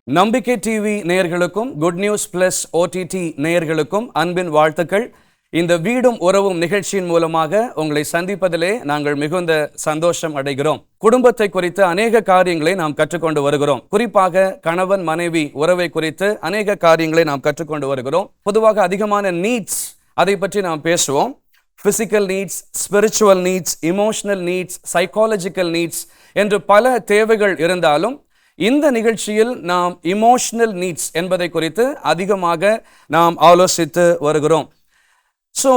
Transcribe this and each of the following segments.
நம்பிக்கை டிவி நேயர்களுக்கும் good news plus OTT நேயர்களுக்கும் அன்பின் வாழ்த்துக்கள். இந்த வீடும் உறவும் நிகழ்ச்சியின் மூலமாக உங்களை சந்திப்பதிலே நாங்கள் மிகுந்த சந்தோஷம் அடைகிறோம். குடும்பத்தை குறித்து அநேக காரியங்களை நாம் கற்றுக்கொண்டு வருகிறோம். குறிப்பாக கணவன் மனைவி உறவை குறித்து அநேக காரியங்களை நாம் கற்றுக்கொண்டு வருகிறோம். பொதுவாக அதிகமான நீட்ஸ் அதை பற்றி நாம் பேசுவோம். Physical needs, spiritual needs, emotional needs, psychological needs என்று பல தேவைகள் இருந்தாலும் இந்த நிகழ்ச்சியில் நாம் இமோஷனல் நீட்ஸ் என்பதை குறித்து அதிகமாக நாம் ஆலோசித்து வருகிறோம். ஸோ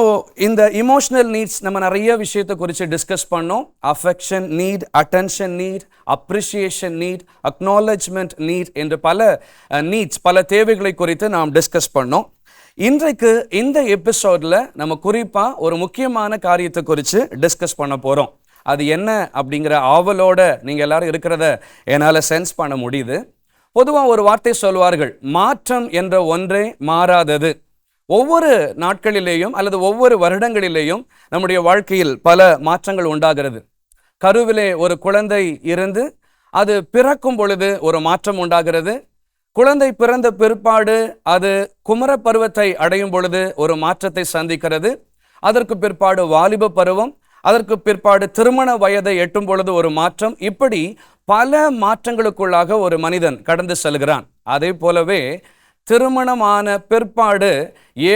இந்த இமோஷனல் நீட்ஸ் நம்ம நிறைய விஷயத்தை குறித்து டிஸ்கஸ் பண்ணோம். Affection need, attention need, appreciation need, acknowledgement need என்று பல நீட்ஸ், பல தேவைகளை குறித்து நாம் டிஸ்கஸ் பண்ணோம். இன்றைக்கு இந்த எபிசோடில் நம்ம குறிப்பாக ஒரு முக்கியமான காரியத்தை குறித்து டிஸ்கஸ் பண்ண போகிறோம். அது என்ன அப்படிங்கிற ஆவலோட நீங்கள் எல்லாரும் இருக்கிறத என்னால் சென்ஸ் பண்ண முடியுது. பொதுவாக ஒரு வார்த்தை சொல்வார்கள், மாற்றம் என்ற ஒன்றே மாறாதது. ஒவ்வொரு நாட்களிலேயும் அல்லது ஒவ்வொரு வருடங்களிலேயும் நம்முடைய வாழ்க்கையில் பல மாற்றங்கள் உண்டாகிறது. கருவிலே ஒரு குழந்தை இருந்து அது பிறக்கும் பொழுது ஒரு மாற்றம் உண்டாகிறது. குழந்தை பிறந்த பிற்பாடு அது குமர பருவத்தை அடையும் பொழுது ஒரு மாற்றத்தை சந்திக்கிறது. அதற்கு பிற்பாடு வாலிப பருவம், அதற்கு பிற்பாடு திருமண வயதை எட்டும் பொழுது ஒரு மாற்றம். இப்படி பல மாற்றங்களுக்குள்ளாக ஒரு மனிதன் கடந்து செல்கிறான். அதே போலவே திருமணமான பிற்பாடு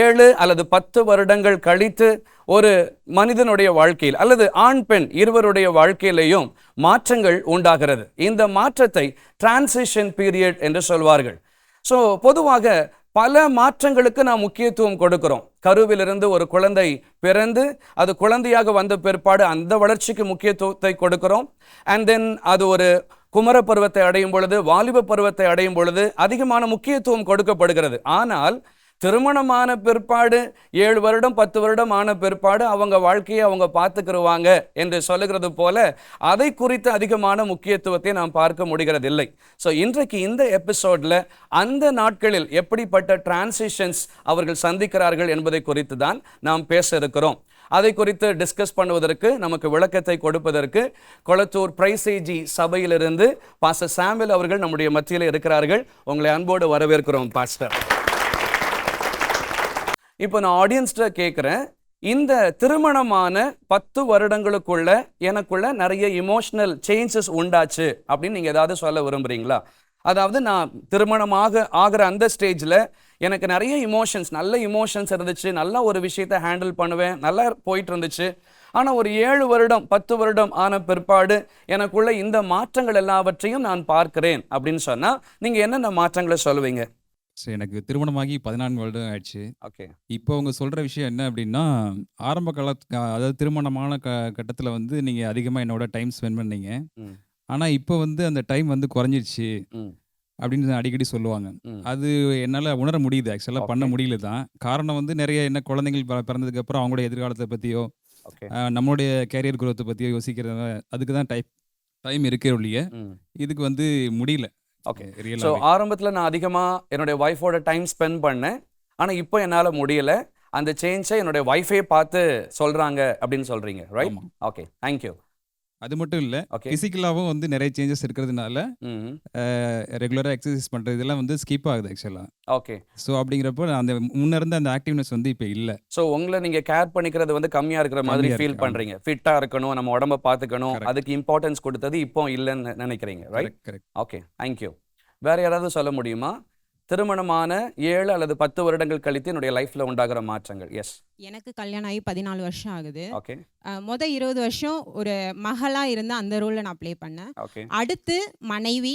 7 அல்லது 10 வருடங்கள் கழித்து ஒரு மனிதனுடைய வாழ்க்கையில் அல்லது ஆண் பெண் இருவருடைய வாழ்க்கையிலையும் மாற்றங்கள் உண்டாகிறது. இந்த மாற்றத்தை டிரான்சிஷன் பீரியட் என்று சொல்வார்கள். ஸோ பொதுவாக பல மாற்றங்களுக்கு நாம் முக்கியத்துவம் கொடுக்கிறோம். கருவிலிருந்து ஒரு குழந்தை பிறந்து அது குழந்தையாக வந்த பிற்பாடு அந்த வளர்ச்சிக்கு முக்கியத்துவத்தை கொடுக்கிறோம். அண்ட் தென் அது ஒரு குமர பருவத்தை அடையும் பொழுது, வாலிப பருவத்தை அடையும் பொழுது அதிகமான முக்கியத்துவம் கொடுக்கப்படுகிறது. ஆனால் திருமணமான பிற்பாடு 7 வருடம் 10 வருடம் ஆன பிற்பாடு அவங்க வாழ்க்கையை அவங்க பார்த்துக்கிடுவாங்க என்று சொல்லுகிறது போல அதை குறித்து அதிகமான முக்கியத்துவத்தை நாம் பார்க்க முடிகிறதில்லை. ஸோ இன்றைக்கு இந்த எபிசோடில் அந்த நாட்களில் எப்படிப்பட்ட டிரான்சிஷன்ஸ் அவர்கள் சந்திக்கிறார்கள் என்பதை குறித்து தான் நாம் பேச இருக்கிறோம். அதை குறித்து டிஸ்கஸ் பண்ணுவதற்கு, நமக்கு விளக்கத்தை கொடுப்பதற்கு கொளத்தூர் பிரைசேஜி சபையிலிருந்து பாஸ்டர் சாமுவேல் அவர்கள் நம்முடைய மத்தியில் இருக்கிறார்கள். உங்களை அன்போடு வரவேற்கிறோம் பாஸ்டர். இப்போ நான் ஆடியன்ஸ்ட கேட்குறேன், இந்த திருமணமான 10 வருடங்களுக்குள்ள எனக்குள்ள நிறைய இமோஷனல் சேஞ்சஸ் உண்டாச்சு அப்படின்னு நீங்கள் ஏதாவது சொல்ல விரும்புகிறீங்களா? அதாவது நான் திருமணமாக ஆகிற அந்த ஸ்டேஜில் எனக்கு நிறைய இமோஷன்ஸ், நல்ல இமோஷன்ஸ் இருந்துச்சு, நல்லா ஒரு விஷயத்தை ஹேண்டில் பண்ணுவேன், நல்லா போயிட்டு இருந்துச்சு. ஆனால் ஒரு 7 வருடம் 10 வருடம் ஆன பிற்பாடு எனக்குள்ள இந்த மாற்றங்கள் எல்லாவற்றையும் நான் பார்க்கிறேன் அப்படின்னு சொன்னால் நீங்கள் என்னென்ன மாற்றங்களை சொல்லுவீங்க? சரி, எனக்கு திருமணமாகி 14 வருடம் ஆயிடுச்சு. ஓகே. இப்போ அவங்க சொல்கிற விஷயம் என்ன அப்படின்னா, ஆரம்ப அதாவது திருமணமான கட்டத்தில் வந்து நீங்கள் அதிகமாக என்னோட டைம் ஸ்பெண்ட் பண்ணீங்க. ஆனால் இப்போ வந்து அந்த டைம் வந்து குறைஞ்சிருச்சு அப்படின்னு அடிக்கடி சொல்லுவாங்க. அது என்னால் உணர முடியுது. ஆக்சுவலாக பண்ண முடியல தான். காரணம் வந்து நிறைய என்ன குழந்தைகள் பிறந்ததுக்கப்புறம் அவங்களுடைய எதிர்காலத்தை பற்றியோ நம்மளுடைய கேரியர் குரோத்தை பற்றியோ யோசிக்கிறத அதுக்கு தான் டைம் இருக்கே ஒழிய இதுக்கு வந்து முடியல. ஓகே. ஸோ ஆரம்பத்தில் நான் அதிகமாக என்னுடைய ஒய்ஃபோட டைம் ஸ்பெண்ட் பண்ணேன். ஆனால் இப்போ என்னால் முடியலை. அந்த சேஞ்சை என்னுடைய ஒய்ஃபே பார்த்து சொல்கிறாங்க அப்படின்னு சொல்கிறீங்க, ரைட்? Okay, thank you. அது மட்டும் இல்லை, ஃபிசிக்கலாகவும் வந்து நிறைய சேஞ்சஸ் இருக்கிறதுனால ரெகுலராக எக்ஸசைஸ் பண்ணுறது இதெல்லாம் வந்து ஸ்கிப் ஆகுது ஆக்சுவலாக. ஓகே. ஸோ அப்படிங்கிறப்போ அந்த முன்ன இருந்த அந்த ஆக்டிவ்னஸ் வந்து இப்போ இல்லை. ஸோ உங்களை நீங்கள் கேர் பண்ணிக்கிறது வந்து கம்மியாக இருக்கிற மாதிரி ஃபீல் பண்ணுறீங்க. ஃபிட்டாக இருக்கணும், நம்ம உடம்ப பார்த்துக்கணும், அதுக்கு இம்பார்ட்டன்ஸ் கொடுத்தது இப்போ இல்லைன்னு நினைக்கிறீங்க, ரைட்? கரெக்ட். Okay, thank you. வேற யாராவது சொல்ல முடியுமா? திருமணமான 7 அல்லது 10 வருடங்கள் கழித்து என்னுடைய லைஃப்ல உண்டாகிற மாற்றங்கள்? எஸ். எனக்கு கல்யாணம் ஆகி 14 வருஷம் ஆகுது. ஓகே. 20 வருஷம் ஒரு மகளா இருந்த அந்த ரோல்ல நான் ப்ளே பண்ணேன். ஓகே. அடுத்து மனைவி,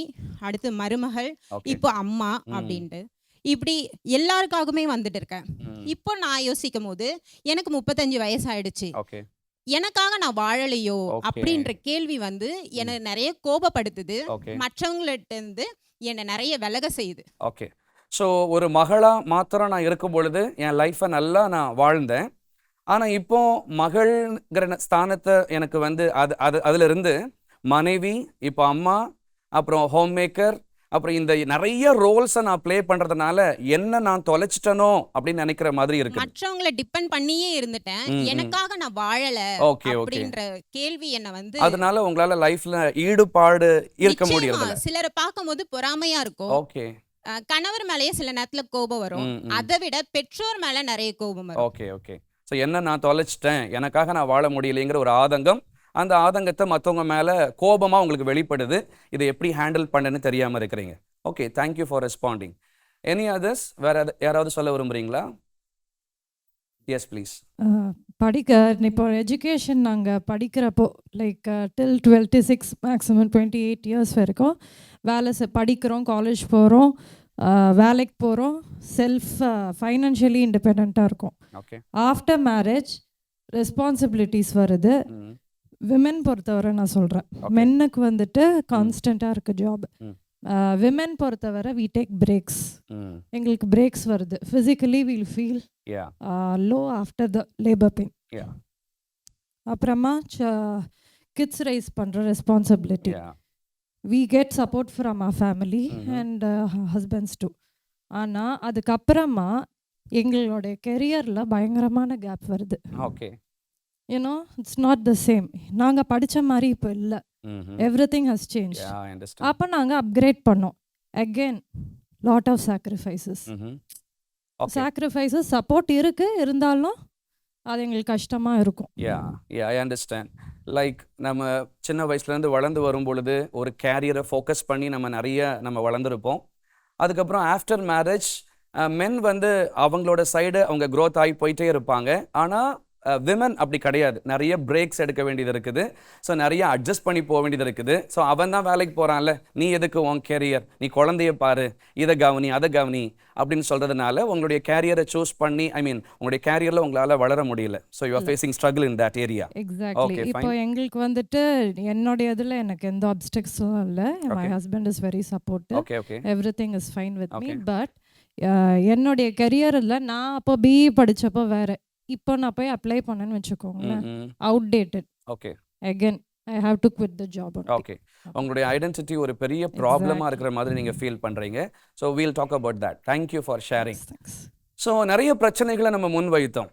அடுத்து மருமகள், இப்போ அம்மா அப்படின்ட்டு இப்படி எல்லாருக்காகவுமே வந்துட்டு இருக்கேன். இப்போ நான் யோசிக்கும் போது எனக்கு 35 வயசு ஆயிடுச்சு. ஓகே. எனக்காக நான் வாழலையோ அப்படின்ற கேள்வி வந்து என்னை நிறைய கோபப்படுத்துது. மற்றவங்கள்ட்ட இருந்து என்னை நிறைய விலக செய்யுது. ஓகே. ஸோ ஒரு மகளா மாத்திரம் நான் இருக்கும் பொழுது என் லைஃப்பை நல்லா நான் வாழ்ந்தேன். ஆனால் இப்போ மகள்ங்கிற ஸ்தானத்தை எனக்கு வந்து அதிலிருந்து மனைவி, இப்போ அம்மா, அப்புறம் ஹோம் மேக்கர், அப்புறம் இந்த நிறைய ரோல்ஸை நான் ப்ளே பண்றதுனால என்ன நான் தொலைச்சிட்டனோ அப்படின்னு நினைக்கிற மாதிரி இருக்கு. மற்றவங்களை டிபெண்ட் பண்ணியே இருந்துட்டேன், எனக்காக நான் வாழல அப்படின்ற கேள்வி என்ன வந்து, அதனால உங்களால லைஃப்ல ஈடுபாடு இருக்க முடியல. சிலரை பார்க்கும்போது பொறாமையா இருக்கும். ஓகே. கணவர் மேலேயே சில நேரத்துல கோபம் வரும். அதை விட பெற்றோர் மேல நிறைய கோபம் வரும். Okay okay. ஸோ என்ன நான் தொலைச்சிட்டேன், எனக்காக நான் வாழ முடியலைங்கிற ஒரு ஆதங்கம், அந்த ஆதங்கத்தை மற்றவங்க மேலே கோபமாக உங்களுக்கு வெளிப்படுது. இதை எப்படி ஹேண்டில் பண்ணுன்னு தெரியாமல் இருக்கிறீங்க. Okay, thank you for responding. Any others? வேற யாராவது சொல்ல விரும்புகிறீங்களா? Yes please. படிக்க இப்போ எஜுகேஷன் நாங்கள் படிக்கிறப்போ லைக் டில் 26 மேக்ஸிமம் 28 இயர்ஸ் வரைக்கும் படிக்கிறோம், காலேஜ் போகிறோம், வேலைக்கு போகிறோம், செல்ஃப் ஃபைனான்ஷியலி இண்டிபெண்ட்டாக இருக்கும். ஓகே. ஆஃப்டர் மேரேஜ் ரெஸ்பான்சிபிலிட்டிஸ் வருது. விமென் பொறுத்தவரை நான் சொல்கிறேன், மென்னுக்கு வந்துட்டு கான்ஸ்டண்ட்டாக இருக்குது ஜாப். விமென் பொறுத்தவரை வி டேக் பிரேக்ஸ். எங்களுக்கு பிரேக்ஸ் வருது. Physically will feel low after the labour pain. அப்புறமா கிட்ஸ் ரைஸ் பண்ணுற responsibility. We get support from our family and husbands too. ஆனால் அதுக்கப்புறமா எங்களுடைய கெரியரில் பயங்கரமான கேப் வருது. Okay. You know it's not the same. நாங்கள் படித்த மாதிரி இப்போ இல்லை. Everything has change. அப்போ நாங்கள் அப்கிரேட் பண்ணோம். Again lot of sacrifices. Sacrifices support இருக்குது, இருந்தாலும் அது எங்களுக்கு கஷ்டமாக இருக்கும். I understand. லைக் நம்ம சின்ன வயசுலேருந்து வளர்ந்து வரும் பொழுது ஒரு கேரியரை ஃபோக்கஸ் பண்ணி நம்ம வளர்ந்துருப்போம். அதுக்கப்புறம் ஆஃப்டர் மேரேஜ் மென் வந்து அவங்களோட சைடு அவங்க க்ரோத் ஆகி போயிட்டே இருப்பாங்க. ஆனால் விமன் அப்படி கிடையாது. நிறைய பிரேக்ஸ் எடுக்க வேண்டியது இருக்குது. ஸோ நிறைய அட்ஜஸ்ட் பண்ணி போக வேண்டியது இருக்குது. ஸோ அவன் தான் வேலைக்கு போகிறான்ல, நீ எதுக்கு உன் கேரியர், நீ குழந்தைய பாரு, இதை கவனி அதை கவனி அப்படின்னு சொல்கிறதுனால உங்களுடைய கேரியரை சூஸ் பண்ணி உங்களுடைய கேரியரில் உங்களால் வளர முடியல. So you are facing struggle in that area. Exactly. இப்போ எங்களுக்கு வந்துட்டு என்னுடைய இதில் எனக்கு எந்த ஆப்ஸ்டெக்ஸும் இல்லை. My husband is very supportive. Everything is fine with me. But என்னுடைய கெரியரில் நான் அப்போ பிஇ படித்தப்போ வேறு, இப்போ நான் போய் அப்ளை பண்ணேன்னு வச்சுக்கோங்களேன், outdated. Okay. Again I have to quit the job. Okay. உங்களுடைய ஐடென்டிட்டி ஒரு பெரிய ப்ராப்ளமாக இருக்கிற மாதிரி நீங்கள் ஃபீல் பண்ணுறீங்க. So we'll talk about that. Thank you for sharing. So நிறைய பிரச்சனைகளை நம்ம முன் வைத்தோம்.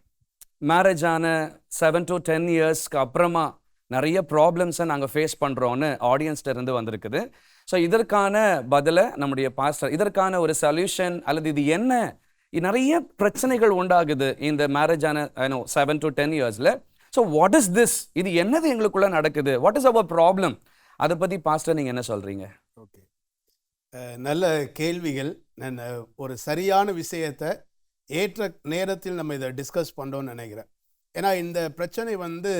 மேரேஜ் ஆன 7 to 10 இயர்ஸ்க்கு அப்புறமா நிறைய ப்ராப்ளம்ஸை நாங்கள் ஃபேஸ் பண்ணுறோன்னு ஆடியன்ஸ்ல இருந்து வந்திருக்குது. ஸோ இதற்கான பதிலை நம்முடைய பாஸ்டர், இதற்கான ஒரு சொல்யூஷன் அல்லது இது என்ன, நிறைய பிரச்சனைகள் உண்டாகுது இந்த மேரேஜ் ஆன 7 to 10 இயர்ஸில். ஸோ வாட் இஸ் திஸ், இது என்னது எங்களுக்குள்ள நடக்குது, வாட் இஸ் அவர் ப்ராப்ளம், அதை பற்றி பாஸ்டர் நீங்கள் என்ன சொல்கிறீங்க? ஓகே, நல்ல கேள்விகள். நான் ஒரு சரியான விஷயத்தை ஏற்ற நேரத்தில் நம்ம இதை டிஸ்கஸ் பண்ணுறோன்னு நினைக்கிறேன். ஏன்னா இந்த பிரச்சனை வந்து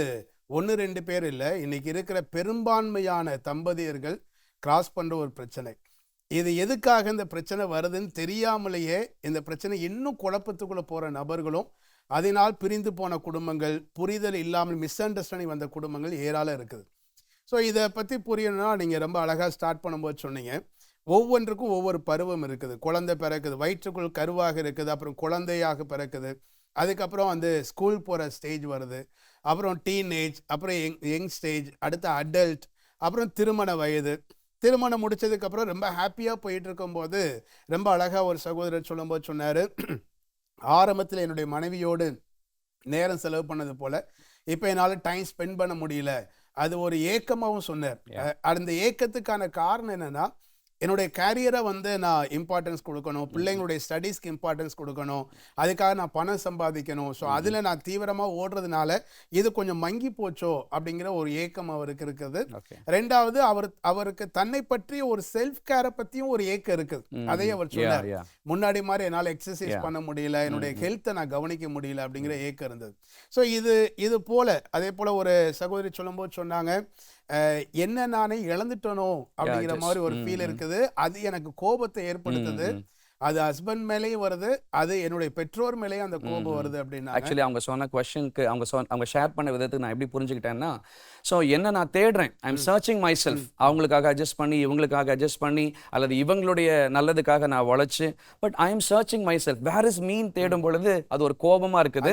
1-2 பேர் இல்லை, இன்றைக்கி இருக்கிற பெரும்பான்மையான தம்பதியர்கள் கிராஸ் பண்ணுற ஒரு பிரச்சனை. இது எதுக்காக இந்த பிரச்சனை வருதுன்னு தெரியாமலேயே இந்த பிரச்சனை இன்னும் குழப்பத்துக்குள்ளே போகிற நபர்களும், அதனால் பிரிந்து போன குடும்பங்கள், புரிதல் இல்லாமல் மிஸ் அண்டர்ஸ்டாண்டிங் வந்த குடும்பங்கள் ஏராளம் இருக்குது. ஸோ இதை பற்றி புரியணும்னா நீங்கள் ரொம்ப அழகாக ஸ்டார்ட் பண்ணும்போது சொன்னீங்க, ஒவ்வொன்றுக்கும் ஒவ்வொரு பருவம் இருக்குது. குழந்தை பிறக்குது, வயிற்றுக்குள் கருவாக இருக்குது, அப்புறம் குழந்தையாக பிறக்குது, அதுக்கப்புறம் வந்து ஸ்கூல் போகிற ஸ்டேஜ் வருது, அப்புறம் டீனேஜ், அப்புறம் யங் ஸ்டேஜ், அடுத்த அடல்ட், அப்புறம் திருமண வயது. திருமணம் முடித்ததுக்கப்புறம் ரொம்ப ஹாப்பியாக போயிட்டு இருக்கும்போது ரொம்ப அழகாக ஒரு சகோதரர் சொல்லும்போது சொன்னார், ஆரம்பத்தில் என்னுடைய மனைவியோடு நேரம் செலவு பண்ணது போல் இப்போ என்னால் டைம் ஸ்பெண்ட் பண்ண முடியல, அது ஒரு ஏக்கமாகவும் சொன்னார். அந்த ஏக்கத்துக்கான காரணம் என்னென்னா, என்னுடைய கேரியரை வந்து நான் இம்பார்ட்டன்ஸ் கொடுக்கணும், பிள்ளைங்களுடைய ஸ்டடீஸ்க்கு இம்பார்ட்டன்ஸ் கொடுக்கணும், அதுக்காக நான் பணம் சம்பாதிக்கணும். ஸோ அதில் நான் தீவிரமாக ஓடுறதுனால இது கொஞ்சம் மங்கி போச்சோ அப்படிங்கிற ஒரு ஏக்கம் அவருக்கு இருக்குது. ரெண்டாவது, அவருக்கு தன்னை பற்றி ஒரு செல்ஃப் கேரை பற்றியும் ஒரு ஏக்கம் இருக்குது. அதையும் அவர் சொன்னார், முன்னாடி மாதிரி என்னால் எக்ஸசைஸ் பண்ண முடியல, என்னுடைய ஹெல்த்தை நான் கவனிக்க முடியல அப்படிங்கிற ஏக்கம் இருந்தது. ஸோ இது போல அதே போல் ஒரு சகோதரி சொல்லும்போது சொன்னாங்க, என்ன நானே இழந்துட்டனோ அப்படிங்கிற மாதிரி ஒரு ஃபீல் இருக்குது. அது எனக்கு கோபத்தை ஏற்படுத்துது. அது ஹஸ்பண்ட் மேலேயும் வருது, அது என்னுடைய பெற்றோர் மேலேயும் அந்த கோபம் வருது அப்படின்னா. ஆக்சுவலி அவங்க சொன்ன கொஸ்டினுக்கு அவங்க ஷேர் பண்ண விதத்துக்கு நான் எப்படி புரிஞ்சுக்கிட்டேன்னா, ஸோ என்ன நான் தேடுறேன், I am searching myself, அவங்களுக்காக அட்ஜஸ்ட் பண்ணி இவங்களுக்காக அட்ஜஸ்ட் பண்ணி அல்லது இவங்களுடைய நல்லதுக்காக நான் உழைச்சு, but I am searching myself, where is மீன் தேடும் பொழுது அது ஒரு கோபமாக இருக்குது.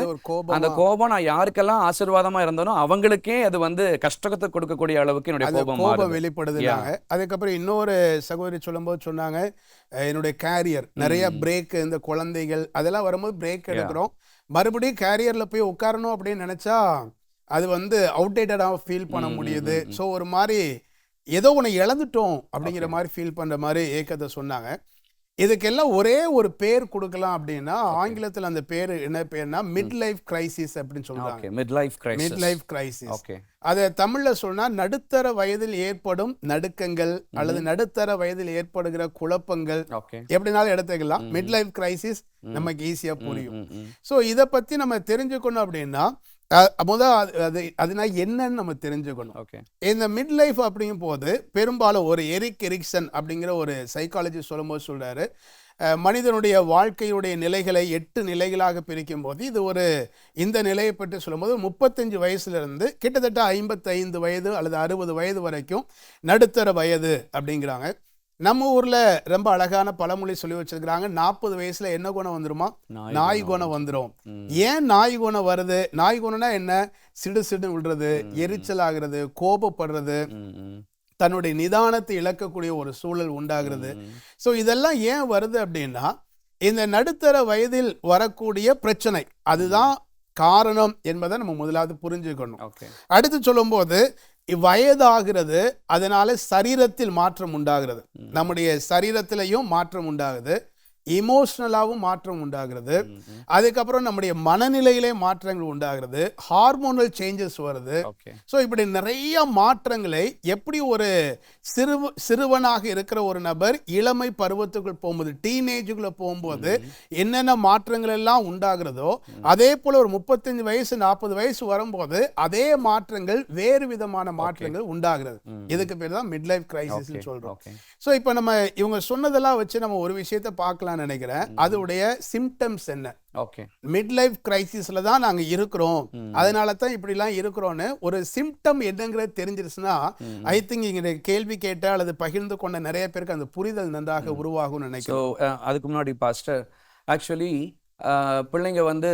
அந்த கோபம் நான் யாருக்கெல்லாம் ஆசீர்வாதமாக இருந்தனோ அவங்களுக்கே அது வந்து கஷ்டத்தை கொடுக்கக்கூடிய அளவுக்கு என்னுடைய கோபம் வெளிப்படுது. அதுக்கப்புறம் இன்னொரு சகோதரி சொல்லும்போது சொன்னாங்க, என்னுடைய கேரியர் நிறைய பிரேக், இந்த குழந்தைகள் அதெல்லாம் வரும்போது பிரேக் எடுக்கிறோம், மறுபடியும் கேரியரில் போய் உட்காரணும் அப்படின்னு நினச்சா அது வந்து அவுடேட்டடாக ஃபீல் பண்ண முடியுது. ஸோ ஒரு மாதிரி ஏதோ ஒன்று இழந்துட்டோம் அப்படிங்கிற மாதிரி ஃபீல் பண்ணுற மாதிரி ஏக்கத்தை சொன்னாங்க. இதுக்கெல்லாம் ஒரே ஒரு பேர் கொடுக்கலாம் அப்படின்னா ஆங்கிலத்தில் அந்த பேர் என்ன பேர்னா மிட் லைஃப் கிரைசிஸ் அப்படின்னு சொல்றாங்க. Mid life crisis. ஓகே, அதை தமிழ்ல சொன்னா நடுத்தர வயதில் ஏற்படும் நடுக்கங்கள் அல்லது நடுத்தர வயதில் ஏற்படுகிற குழப்பங்கள், எப்படினாலும் எடுத்துக்கலாம். மிட் லைஃப் கிரைசிஸ் நமக்கு ஈஸியா புரியும். ஸோ இதை பத்தி நம்ம தெரிஞ்சுக்கணும் அப்படின்னா அதுனா என்னன்னு நம்ம தெரிஞ்சுக்கணும். இந்த மிட் லைஃப் அப்படிங்கும் போது பெரும்பாலும் ஒரு எரிக் எரிக்சன் அப்படிங்கிற ஒரு சைக்காலஜி சொல்லும்போது சொல்றாரு, மனிதனுடைய வாழ்க்கையுடைய நிலைகளை 8 நிலைகளாக பிரிக்கும் போது இது இந்த நிலையை பற்றி சொல்லும்போது 35 வயசுல இருந்து கிட்டத்தட்ட 55 வயது அல்லது 60 வயது வரைக்கும் நடுத்தர வயது அப்படிங்கிறாங்க. நம்ம ஊர்ல ரொம்ப அழகான பழமொழி சொல்லி வச்சிருக்கிறாங்க, 40 வயசுல என்ன குணம் வந்துருமா? நாய் குணம் வந்துடும். ஏன் நாய் குணம் வருது? நாய் குணம்னா என்ன? சிடு விடுறது, எரிச்சல் ஆகுறது, கோபப்படுறது, தன்னுடைய நிதானத்தை இழக்கக்கூடிய ஒரு சூழல் உண்டாகிறது. ஸோ இதெல்லாம் ஏன் வருது அப்படின்னா இந்த நடுத்தர வயதில் வரக்கூடிய பிரச்சனை, அதுதான் காரணம் என்பதை நம்ம முதலாவது புரிஞ்சுக்கணும். அடுத்து சொல்லும்போது வயதாகிறது, அதனால சரீரத்தில் மாற்றம் உண்டாகிறது, நம்முடைய சரீரத்திலையும் மாற்றம் உண்டாகுது, இமோஷனலாகவும் மாற்றம் உண்டாகிறது, அதுக்கப்புறம் நம்முடைய மனநிலையிலே மாற்றங்கள் உண்டாகிறது, ஹார்மோனல் சேஞ்சஸ் வருது. ஸோ இப்படி நிறைய மாற்றங்களை எப்படி ஒரு சிறுவனாக இருக்கிற ஒரு நபர் இளமை பருவத்துக்குள் போகும்போது, டீனேஜுக்குள்ள போகும்போது என்னென்ன மாற்றங்கள் எல்லாம் உண்டாகிறதோ அதே போல ஒரு 35 வயசு 40 வயசு வரும்போது அதே மாற்றங்கள் வேறு விதமான மாற்றங்கள் உண்டாகிறது. இதுக்கு பேர் தான் மிட் லைஃப் கிரைசிஸ் சொல்றோம். ஸோ இப்போ நம்ம இவங்க சொன்னதெல்லாம் வச்சு நம்ம ஒரு விஷயத்தை பார்க்கலாம் நினைக்கிறேன். அதோடைய சிம்டம்ஸ் என்ன? மிட் லைஃப் கிரைசிஸ்ல தான் நாங்க இருக்கிறோம், அதனால தான் இப்படி எல்லாம் இருக்கிறோம்னு ஒரு சிம்டம் என்னங்கிறது தெரிஞ்சிருச்சுன்னா ஐ திங்க் இங்க கேள்வி கேட்ட அல்லது பகிர்ந்து கொண்ட நிறைய பேருக்கு அந்த புரிதல் நன்றாக உருவாகும் நினைக்கிறேன். அதுக்கு முன்னாடி பாஸ்டர், ஆக்சுவலி பிள்ளைங்க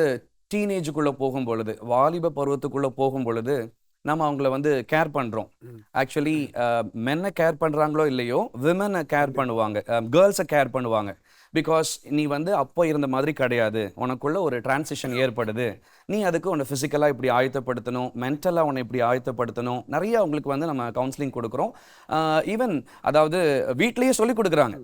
டீனேஜுக்குள்ள போகும் பொழுது, வாலிப பருவத்துக்குள்ள போகும் பொழுது நம்ம அவங்கள கேர் பண்ணுறோம். ஆக்சுவலி மென்னை கேர் பண்ணுறாங்களோ இல்லையோ, விமனை கேர் பண்ணுவாங்க, கேர்ள்ஸை கேர் பண்ணுவாங்க. பிகாஸ் நீ அப்போ இருந்த மாதிரி கிடையாது, உனக்குள்ள ஒரு டிரான்சிஷன் ஏற்படுது, நீ அதுக்கு உன்னை ஃபிசிக்கலாக இப்படி ஆயத்தப்படுத்தணும், மென்டலாக உன்னை இப்படி ஆயத்தப்படுத்தணும். நிறைய அவங்களுக்கு நம்ம கவுன்சிலிங் கொடுக்குறோம். ஈவன் அதாவது வீட்லேயே சொல்லி கொடுக்குறாங்க.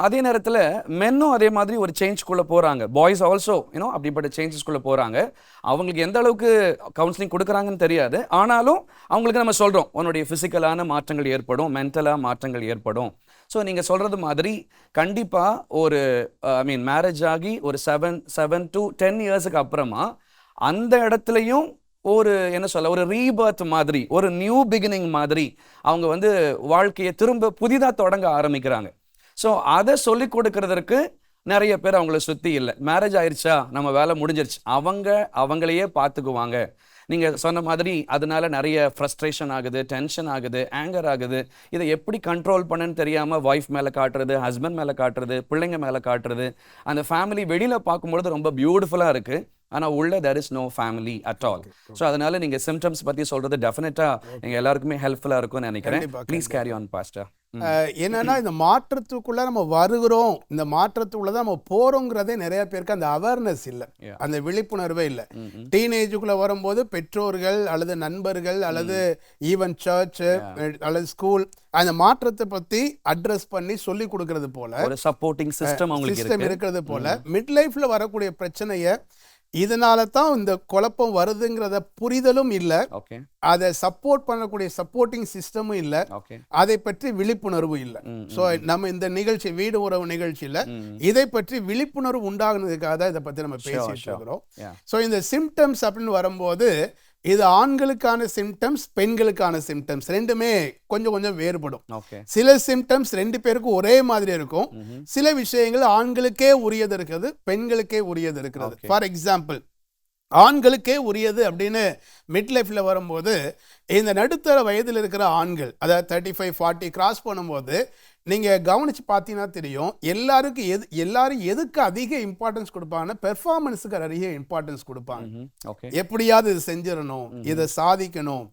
அதே நேரத்தில் மென்னும் அதே மாதிரி ஒரு சேஞ்ச்குள்ளே போகிறாங்க, பாய்ஸ் ஆல்சோ அப்படிப்பட்ட சேஞ்சஸ்குள்ளே போகிறாங்க. அவங்களுக்கு எந்த அளவுக்கு கவுன்சிலிங் கொடுக்குறாங்கன்னு தெரியாது, ஆனாலும் அவங்களுக்கு நம்ம சொல்கிறோம் உன்னுடைய ஃபிசிக்கலான மாற்றங்கள் ஏற்படும், மென்டலாக மாற்றங்கள் ஏற்படும். ஸோ நீங்கள் சொல்கிறது மாதிரி கண்டிப்பாக ஒரு மேரேஜ் ஆகி ஒரு 7 to 10 இயர்ஸுக்கு அப்புறமா அந்த இடத்துலையும் ஒரு ஒரு ரீபர்த் மாதிரி, ஒரு நியூ பிகினிங் மாதிரி அவங்க வாழ்க்கையை திரும்ப புதிதாக தொடங்க ஆரம்பிக்கிறாங்க. ஸோ அதை சொல்லி கொடுக்கறதற்கு நிறைய பேர் அவங்கள சுற்றி இல்லை. மேரேஜ் ஆயிடுச்சா, நம்ம வேலை முடிஞ்சிருச்சு, அவங்களையே பார்த்துக்குவாங்க. நீங்கள் சொன்ன மாதிரி அதனால நிறைய ஃப்ரஸ்ட்ரேஷன் ஆகுது, டென்ஷன் ஆகுது, ஆங்கர் ஆகுது. இதை எப்படி கண்ட்ரோல் பண்ணுன்னு தெரியாமல் ஒய்ஃப் மேலே காட்டுறது, ஹஸ்பண்ட் மேலே காட்டுறது, பிள்ளைங்க மேலே காட்டுறது. அந்த ஃபேமிலி வெளியில் பார்க்கும்பொழுது ரொம்ப பியூட்டிஃபுல்லாக இருக்குது, ஆனால் உள்ள there is no family at all. So அதனால நீங்கள் சிம்டம்ஸ் பற்றி சொல்கிறது டெஃபினட்டாக எங்கள் எல்லாருக்குமே ஹெல்ப்ஃபுல்லாக இருக்கும்னு நினைக்கிறேன். Please carry on pastor. என்னன்னா இந்த மாற்றத்துக்குள்ள நம்ம வருகிறோம், இந்த மாற்றத்துக்குள்ள தான் நம்ம போறோங்கிறதே நிறைய பேருக்கு அந்த அவேர்னஸ் இல்லை, அந்த விழிப்புணர்வே இல்லை. டீனேஜுக்குள்ள வரும்போது பெற்றோர்கள் அல்லது நண்பர்கள் அல்லது ஈவன் சர்ச் அல்லது ஸ்கூல் அந்த மாற்றத்தை பத்தி அட்ரஸ் பண்ணி சொல்லி கொடுக்கறது போல ஒரு சப்போர்ட்டிங் சிஸ்டம் இருக்கிறது போல மிட் லைஃப்ல வரக்கூடிய பிரச்சனையை இதனால தான் இந்த குழப்பம் வருதுங்கிறத புரிதலும் இல்லை, அதை சப்போர்ட் பண்ணக்கூடிய சப்போர்ட்டிங் சிஸ்டமும் இல்லை, அதை பற்றி விழிப்புணர்வும் இல்லை. ஸோ நம்ம இந்த நிகழ்ச்சி வீடு உறவு நிகழ்ச்சியில் இதை பற்றி விழிப்புணர்வு உண்டாகுனதுக்காக தான் இதை பற்றி நம்ம பேசிட்டு இருக்கிறோம். ஸோ இந்த சிம்டம்ஸ் அப்படின்னு வரும்போது இது ஆண்களுக்கான சிம்டம்ஸ், பெண்களுக்கான சிம்டம்ஸ் ரெண்டுமே கொஞ்சம் கொஞ்சம் வேறுபடும். சில சிம்டம்ஸ் 2 பேருக்கும் ஒரே மாதிரி இருக்கும், சில விஷயங்கள் ஆண்களுக்கே உரியது இருக்கிறது, பெண்களுக்கே உரியது இருக்கிறது. ஃபார் எக்ஸாம்பிள், ஆண்களுக்கே உரியது அப்படின்னு மிட் லைஃப்ல வரும்போது இந்த நடுத்தர வயதில் இருக்கிற ஆண்கள், அதாவது 35-40 கிராஸ் பண்ணும்போது நீங்கள் கவனித்து பார்த்தீங்கன்னா தெரியும், எல்லாரும் எதுக்கு அதிக இம்பார்ட்டன்ஸ் கொடுப்பாங்கன்னா பெர்ஃபார்மன்ஸுக்கு அதிக இம்பார்ட்டன்ஸ் கொடுப்பாங்க. எப்படியாவது இது செஞ்சிடணும், இதை சாதிக்கணும்,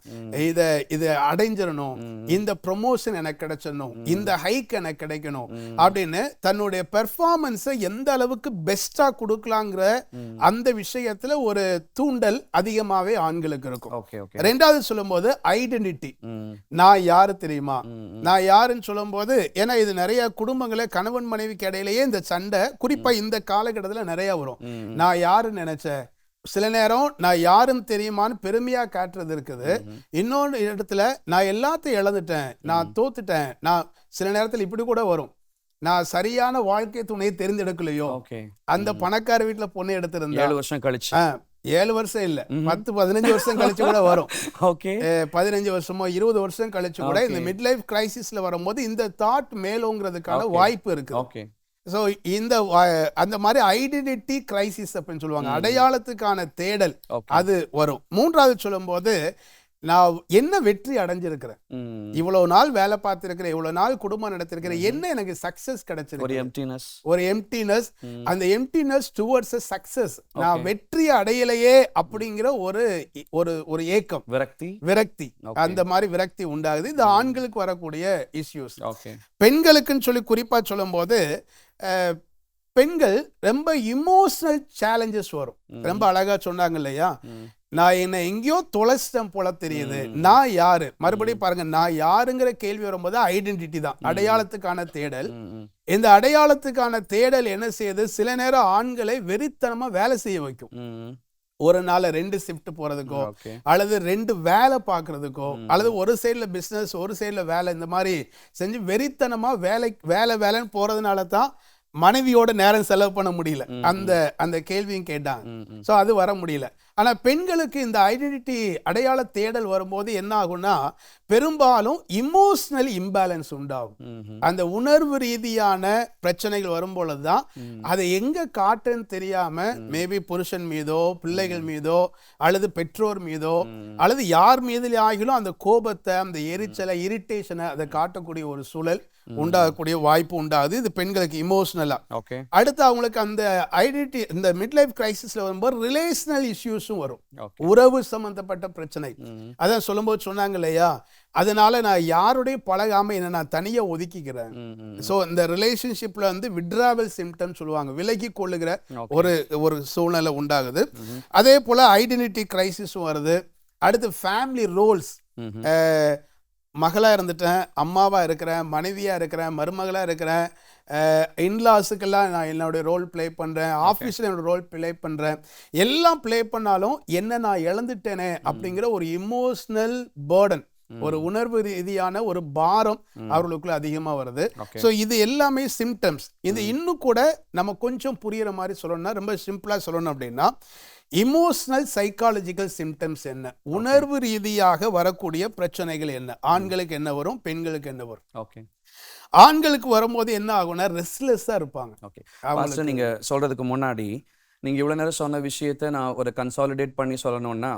இதை அடைஞ்சிடணும், இந்த ப்ரொமோஷன் எனக்கு கிடைச்சிடணும், இந்த ஹைக் எனக்கு கிடைக்கணும் அப்படின்னு தன்னுடைய பெர்ஃபார்மன்ஸை எந்த அளவுக்கு பெஸ்ட்டாக கொடுக்கலாங்கிற அந்த விஷயத்தில் ஒரு தூண்டல் அதிகமாகவே ஆண்களுக்கு இருக்கும். ரெண்டாவது சொல்லும்போது ஐடென்டிட்டி, நான் யாரு தெரியுமா, நான் யாருன்னு சொல்லும்போது ஏன்னா இது நிறைய குடும்பங்கள கணவன் மனைவிக்கு இடையிலேயே இந்த சண்டை குறிப்பா இந்த காலகட்டத்தில் நிறைய வரும். நான் யாருன்னு நினைச்சேன், சில நேரம் நான் யாருன்னு தெரியுமான்னு பெருமையா காட்டுறது இருக்குது. இன்னொன்று இடத்துல நான் எல்லாத்தையும் இழந்துட்டேன், நான் தோத்துட்டேன். நான் சில நேரத்தில் இப்படி கூட வரும், நான் சரியான வாழ்க்கை துணையை தெரிந்தெடுக்கலையோ. அந்த பணக்கார வீட்டுல பொண்ணு எடுத்திருந்தேன் 7 வருஷம் கழிச்சு, 7 வருஷம் இல்ல 10-15 வருஷம் கழிச்சு கூட வரும். 15 வருஷமோ 20 வருஷம் கழிச்சு கூட இந்த மிட் லைஃப் கிரைசிஸ்ல வரும்போது இந்த தாட் மேலோங்கிறதுக்கான வாய்ப்பு இருக்கு. ஸோ இந்த அந்த மாதிரி ஐடென்டிட்டி கிரைசிஸ் அப்படின்னு சொல்லுவாங்க, அடையாளத்துக்கான தேடல், அது வரும். மூன்றாவது சொல்லும்போது நான் என்ன வெற்றி அடைஞ்சிருக்கிறேன், இவ்வளவு நாள் வேலை பார்த்திருக்கிறேன், இவ்வளவு நாள் குடும்பம் நடத்திருக்கிறேன், என்ன எனக்கு சக்சஸ் கிடைச்சிருக்கு, ஒரு எம்டினஸ். அந்த எம்டினஸ் டுவர்ட்ஸ் சக்சஸ், நான் வெற்றி அடையலையே அப்படிங்கிற ஒரு ஏக்கம், விரக்தி, அந்த மாதிரி விரக்தி உண்டாகுது. இது ஆண்களுக்கு வரக்கூடிய இஷ்யூஸ். பெண்களுக்குன்னு சொல்லி குறிப்பா சொல்லும் போது பெண்கள் ரொம்ப இமோஷனல் சேலஞ்சஸ் வரும். ரொம்ப அழகா சொன்னாங்க இல்லையா, நான் என்ன எங்கேயோ தொலைச்சிட்டேன் போல தெரியுது, நான் யாரு, மறுபடியும் பாருங்க, நான் யாருங்கிற கேள்வி வரும்போது ஐடென்டிட்டி தான், அடையாளத்துக்கான தேடல். இந்த அடையாளத்துக்கான தேடல் என்ன செய்யுது, சில நேரம் ஆண்களை வெறித்தனமா வேலை செய்ய வைக்கும். ஒரு நாள் 2 ஷிஃப்ட் போறதுக்கோ அல்லது 2 வேலை பார்க்கறதுக்கோ அல்லது ஒரு சைட்ல பிசினஸ் ஒரு சைட்ல வேலை, இந்த மாதிரி செஞ்சு வெறித்தனமா வேலைன்னு போறதுனால தான் மனைவியோட நேரம் செலவு பண்ண முடியல. அந்த கேள்வியும் கேட்டாங்க. ஸோ அது வர முடியல. ஆனா பெண்களுக்கு இந்த ஐடென்டிட்டி அடையாள தேடல் வரும்போது என்ன ஆகும்னா பெரும்பாலும் இமோஷனல் இம்பேலன்ஸ் உண்டாகும். அந்த உணர்வு ரீதியான பிரச்சனைகள் வரும்பொழுதுதான் அதை எங்க காட்டுன்னு தெரியாம மேபி புருஷன் மீதோ பிள்ளைகள் மீதோ அல்லது பெற்றோர் மீதோ அல்லது யார் மீது ஆகிலும் அந்த கோபத்தை, அந்த எரிச்சலை, இரிட்டேஷனை அதை காட்டக்கூடிய ஒரு சூழல் உண்டாகக்கூடிய வாய்ப்பு உண்டாகுது. இது பெண்களுக்கு இமோஷனலா. அடுத்து அவங்களுக்கு அந்த ஐடென்டிட்டி இந்த மிட் லைஃப் கிரைசிஸ்ல வரும்போது ரிலேஷனல் இஷ்யூஸும் வரும், உறவு சம்பந்தப்பட்ட பிரச்சனை. அதான் சொல்லும்போது சொன்னாங்க இல்லையா, அதனால நான் யாருடைய பழகாம என்ன நான் தனியா ஒதுக்கிக்கிறேன். ஸோ இந்த ரிலேஷன்ஷிப்ல வந்து விட்ராவல் சிம்டம் சொல்லுவாங்க, விலகி கொள்ளுகிற ஒரு சூழ்நிலை உண்டாகுது. அதே போல ஐடென்டிட்டி கிரைசிஸும் வருது. அடுத்து ஃபேமிலி ரோல்ஸ், மகளா இருந்துட்டேன், அம்மாவா இருக்கிறேன், மனைவியா இருக்கிறேன், மருமகளா இருக்கிறேன், இன்லாஸுக்கெல்லாம் நான் என்னோட ரோல் பிளே பண்றேன், ஆஃபீஸில் என்னோட ரோல் பிளே பண்றேன், எல்லாம் பிளே பண்ணாலும் என்ன நான் இழந்துட்டேனே அப்படிங்கிற ஒரு இமோஷனல் பேர்டன், ஒரு உணர்வு ரீதியான ஒரு பாரம் அவர்களுக்குள்ள அதிகமா வருது. ஸோ இது எல்லாமே சிம்டம்ஸ். இது இன்னும் கூட நம்ம கொஞ்சம் புரியுற மாதிரி சொல்லணும்னா, ரொம்ப சிம்பிளா சொல்லணும் அப்படின்னா, இமோஷனல் சைக்காலஜிக்கல் சிம்டம்ஸ் என்ன, உணர்வு ரீதியாக வரக்கூடிய பிரச்சனைகள் என்ன, ஆண்களுக்கு என்ன வரும், பெண்களுக்கு என்ன வரும். ஆண்களுக்கு வரும்போது என்ன ஆகும்னா ரெஸ்ட்லெஸ்ஸா இருப்பாங்க. நீங்க சொல்றதுக்கு முன்னாடி நீங்க இவ்வளவு நேரம் சொன்ன விஷயத்த நான் ஒரு கன்சாலிடேட் பண்ணி சொல்லணும்னா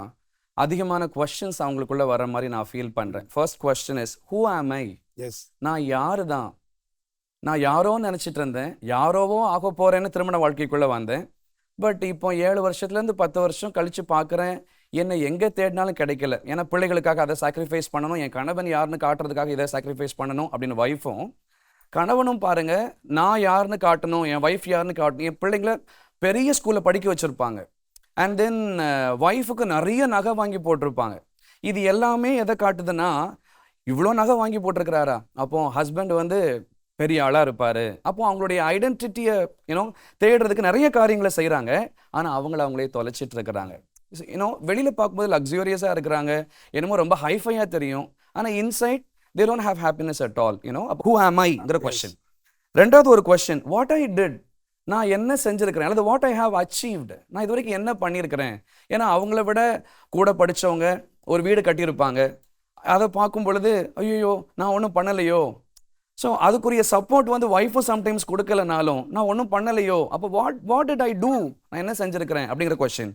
அதிகமான கொஸ்டின்ஸ் அவங்களுக்குள்ள வர மாதிரி நான் ஃபீல் பண்றேன். ஃபர்ஸ்ட் கொஸ்டின் இஸ் ஹூ ஆம் ஐ? நான் யாரு தான்? நான் யாரோன்னு நினைச்சிட்டு இருந்தேன், யாரோவோ ஆக போறேன்னு திருமண வாழ்க்கைக்குள்ள வந்தேன். பட் இப்போ 7 வருஷத்துலேருந்து 10 வருஷம் கழிச்சு பார்க்குறேன், என்னை எங்கே தேடினாலும் கிடைக்கல. ஏன்னா பிள்ளைகளுக்காக அதை சாக்ரிஃபைஸ் பண்ணணும், என் கணவன் யாருன்னு காட்டுறதுக்காக இதை சாக்ரிஃபைஸ் பண்ணணும் அப்படின்னு ஒய்ஃபும், கணவனும் பாருங்க நான் யாருன்னு காட்டணும், என் ஒய்ஃப் யாருன்னு காட்டணும். என் பிள்ளைங்களை பெரிய ஸ்கூலில் படிக்க வச்சுருப்பாங்க, அண்ட் தென் ஒய்ஃபுக்கு நிறைய நகை வாங்கி போட்டிருப்பாங்க. இது எல்லாமே எதை காட்டுதுன்னா, இவ்வளோ நகை வாங்கி போட்டிருக்கிறாரா, அப்போ ஹஸ்பண்ட் வந்து பெரிய ஆளாக இருப்பார். அப்போ அவங்களுடைய ஐடென்டிட்டியை தேடுறதுக்கு நிறைய காரியங்களை செய்கிறாங்க. ஆனால் அவங்களே தொலைச்சிட்டு இருக்கிறாங்க. வெளியில் பார்க்கும்போது லக்ஸூரியஸாக இருக்கிறாங்க, என்னமோ ரொம்ப ஹைஃபையாக தெரியும். ஆனால் inside they don't have happiness at all. Who am I-ங்கிற கொஸ்டின். ரெண்டாவது ஒரு கொஸ்டின், வாட் ஐ டிட், நான் என்ன செஞ்சுருக்கிறேன், அல்லது வாட் ஐ ஹாவ் அச்சீவ்டு, நான் இது வரைக்கும் என்ன பண்ணியிருக்கிறேன். ஏன்னா அவங்கள விட கூட படித்தவங்க ஒரு வீடு கட்டியிருப்பாங்க, அதை பார்க்கும் பொழுது ஐயோ நான் ஒன்றும் பண்ணலையோ. ஸோ அதுக்குரிய சப்போர்ட் வந்து ஒய்ஃபும் சம்டைம்ஸ் கொடுக்கலனாலும் நான் ஒன்றும் பண்ணலையோ, அப்போ வாட் டிட் ஐ டூ, நான் என்ன செஞ்சுருக்கிறேன் அப்படிங்கிற கொஸ்டின்.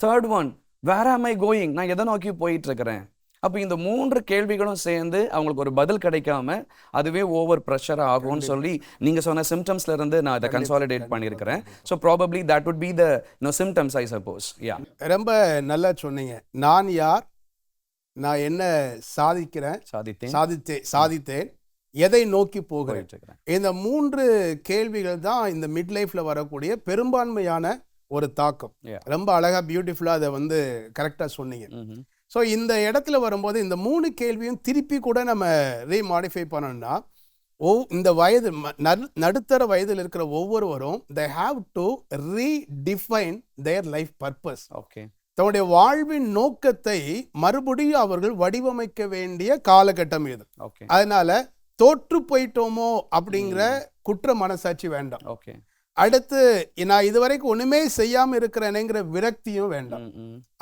தேர்ட் ஒன், வேர் ஆம் ஐ கோயிங், நான் எதை நோக்கி போயிட்டு இருக்கிறேன். அப்போ இந்த 3 கேள்விகளும் சேர்ந்து அவங்களுக்கு ஒரு பதில் கிடைக்காம அதுவே ஓவர் ப்ரெஷர் ஆகும்னு சொல்லி நீங்கள் சொன்ன சிம்டம்ஸ்ல இருந்து நான் அதை கன்சாலிடேட் பண்ணியிருக்கிறேன். So probably that would be the symptoms I suppose. Yeah, ரொம்ப நல்லா சொன்னீங்க. நான் யார், நான் என்ன சாதித்தேன், எதை நோக்கி போகிறேன். இந்த 3 கேள்விகள் தான் இந்த மிட் லைஃப்ல வரக்கூடிய பெரும்பான்மையான ஒரு தாக்கம். ரொம்ப அழகா பியூட்டிஃபுல்லா அதை வந்து கரெக்டா சொன்னீங்க. ஸோ இந்த இடத்துல வரும்போது இந்த 3 கேள்வியும் திருப்பி கூட நம்ம ரீமாடிஃபை பண்ணோம்னா, இந்த வயது நடுத்தர வயதில் இருக்கிற ஒவ்வொருவரும் they have to redefine their life purpose. Okay. தன்னுடைய வாழ்வின் நோக்கத்தை மறுபடியும் அவர்கள் வடிவமைக்க வேண்டிய காலகட்டம் இது. ஓகே. அதனால தோற்று போயிட்டோமோ அப்படிங்கிற குற்ற மனசாட்சி வேண்டாம். ஓகே. அடுத்து நான் இதுவரைக்கும் ஒண்ணுமே செய்யாம இருக்கிறேனேங்கிற விரக்தியும் வேண்டாம்.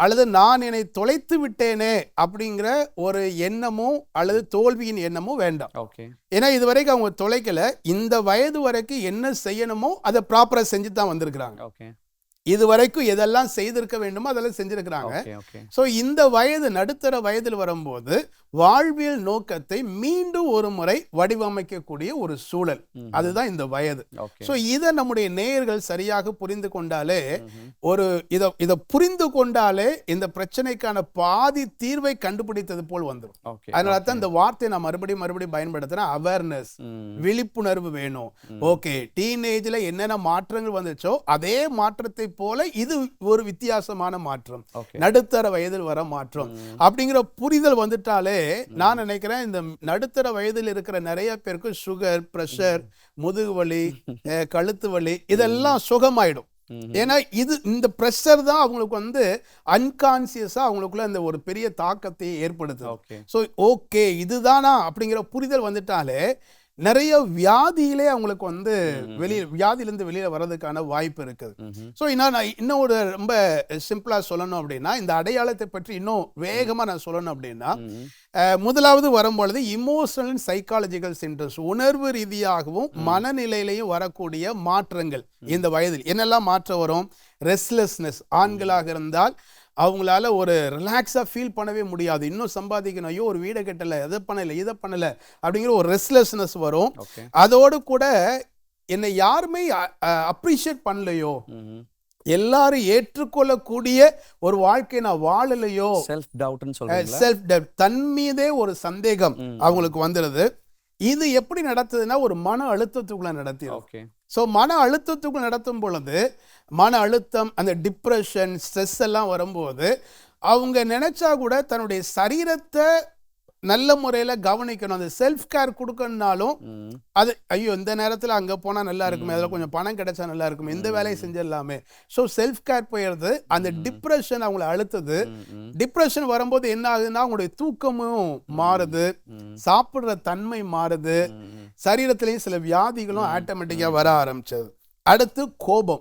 அல்லது நான் என்னை தொலைத்து விட்டேனே அப்படிங்கிற ஒரு எண்ணமோ அல்லது தோல்வியின் எண்ணமோ வேண்டாம். ஓகே. ஏன்னா இதுவரைக்கும் அவங்க தொலைக்கல. இந்த வயது வரைக்கும் என்ன செய்யணுமோ அதை ப்ராப்பரா செஞ்சு தான் வந்திருக்கிறாங்க. ஓகே. இது வரைக்கும் எதெல்லாம் செய்திருக்க வேண்டுமோ அதெல்லாம் செஞ்சிருக்கிறாங்க. ஸோ இந்த வயது நடுத்தர வயதில் வரும்போது வாழ்வியல் நோக்கத்தை மீண்டும் ஒரு முறை வடிவமைக்கக்கூடிய ஒரு சூழல், அதுதான் இந்த வயது. ஸோ இதை நம்முடைய நேயர்கள் சரியாக புரிந்து கொண்டாலே, இதை புரிந்து கொண்டாலே இந்த பிரச்சனைக்கான பாதி தீர்வை கண்டுபிடித்தது போல் வந்துடும். அதனால தான் இந்த வார்த்தையை நான் மறுபடியும் பயன்படுத்தினா அவேர்னஸ், விழிப்புணர்வு வேணும். ஓகே, டீனேஜ்ல என்னென்ன மாற்றங்கள் வந்துச்சோ அதே மாற்றத்தை போல இது ஒரு வித்தியாசமான மாற்றம், நடுத்தர வயதில் வர மாற்றம் அப்படிங்கிற புரிதல் வந்துட்டாலே நான் நினைக்கிறேன் இந்த நடுத்தர வயதில் இருக்கிற நிறைய பேருக்கு சுகர், பிரஷர், முதுகு வலி, கழுத்து வலி இதெல்லாம் சுகமாயிடும். ஏன்னா இந்த பிரஷர் தான் அவங்களுக்கு அன்கான்சியஸா அவங்களுக்குள்ள அந்த ஒரு பெரிய தாக்கத்தை ஏற்படுத்தும். ஸோ ஓகே இதுதானா அப்படிங்கிற புரிதல் வந்துட்டாலே நிறைய வியாதியிலே அவங்களுக்கு வியாதியிலிருந்து வெளியில வர்றதுக்கான வாய்ப்பு இருக்குது. ஸோ நான் இன்னும் ஒரு ரொம்ப சிம்பிளா சொல்லணும் அப்படின்னா, இந்த அடையாளத்தை பற்றி இன்னும் வேகமா நான் சொல்லணும் அப்படின்னா, முதலாவது வரும்பொழுது இமோஷனல் அண்ட் சைக்காலஜிக்கல் சிம்டம்ஸ், உணர்வு ரீதியாகவும் மனநிலையிலையும் வரக்கூடிய மாற்றங்கள். இந்த வயதில் என்னெல்லாம் மாற்றம் வரும்? ரெஸ்ட்லெஸ்னஸ், ஆண்களாக இருந்தால் அவங்களால ஒரு ரிலாக்ஸாக ஃபீல் பண்ணவே முடியாது. இன்னும் சம்பாதிக்கணும், ஐயோ ஒரு வீடை கட்டலை, இதை பண்ணலை அப்படிங்கிற ஒரு ரெஸ்ட்லெஸ்னஸ் வரும். அதோடு கூட என்னை யாருமே அப்ரிஷியேட் பண்ணலையோ, எல்லாரும் ஏற்றுக்கொள்ளக்கூடிய ஒரு வாழ்க்கை நான் வாழலையோ, செல்ஃப் டவுட், தன் மீதே ஒரு சந்தேகம் அவங்களுக்கு வந்துடுது. இது எப்படி நடத்துதுன்னா ஒரு மன அழுத்தத்துக்குள்ள நடத்திடும். ஸோ மன அழுத்தத்துக்குள்ள நடத்தும் பொழுது மன அழுத்தம், அந்த டிப்ரெஷன், ஸ்ட்ரெஸ் எல்லாம் வரும்போது அவங்க நினைச்சா கூட தன்னுடைய சரீரத்தை நல்ல முறையில் கவனிக்கணும், அந்த செல்ஃப் கேர் கொடுக்கணும்னாலும் அது ஐயோ இந்த நேரத்தில் அங்கே போனால் நல்லா இருக்குமே, அதில் கொஞ்சம் பணம் கிடைச்சா நல்லா இருக்குமே, இந்த வேலையை செஞ்சிடலாமே. ஸோ செல்ஃப் கேர் போயிடுது. அந்த டிப்ரெஷன் அவங்களை அழுத்துது. டிப்ரெஷன் வரும்போது என்ன ஆகுதுன்னா அவங்களுடைய தூக்கமும் மாறுது, சாப்பிட்ற தன்மை மாறுது, சரீரத்திலையும் சில வியாதிகளும் ஆட்டோமேட்டிக்காக வர ஆரம்பிச்சது. அடுத்து கோபம்,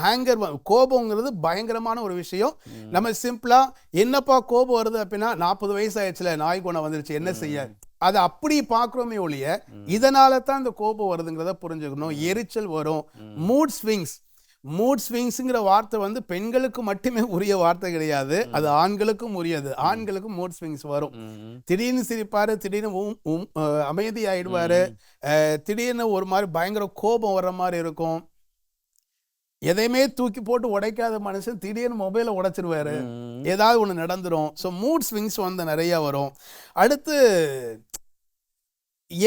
ஹேங்கர். கோபங்கிறது பயங்கரமான ஒரு விஷயம். நம்ம சிம்பிளா என்னப்பா கோபம் வருது அப்படின்னா 40 வயசு ஆயிடுச்சுல, நாய் குணம் வந்துருச்சு, என்ன செய்ய, அதை அப்படி பார்க்குறோமே ஒழிய இதனால தான் இந்த கோபம் வருதுங்கிறத புரிஞ்சுக்கணும். எரிச்சல் வரும். மூட் ஸ்விங்ஸ்ங்கிற வார்த்தை பெண்களுக்கு மட்டுமே உரிய வார்த்தை கிடையாது, அது ஆண்களுக்கும் உரியது. ஆண்களுக்கும் மூட் ஸ்விங்ஸ் வரும். திடீர்னு சிரிப்பாரு, திடீர்னு அமைதி ஆயிடுவாரு, திடீர்னு ஒரு மாதிரி பயங்கர கோபம் வர்ற மாதிரி இருக்கும். எதையுமே தூக்கி போட்டு உடைக்காத மனுஷன் திடீர்னு மொபைலை உடைச்சிருவாரு, ஏதாவது ஒன்று நடந்துரும். ஸோ மூட் ஸ்விங்ஸ் நிறைய வரும். அடுத்து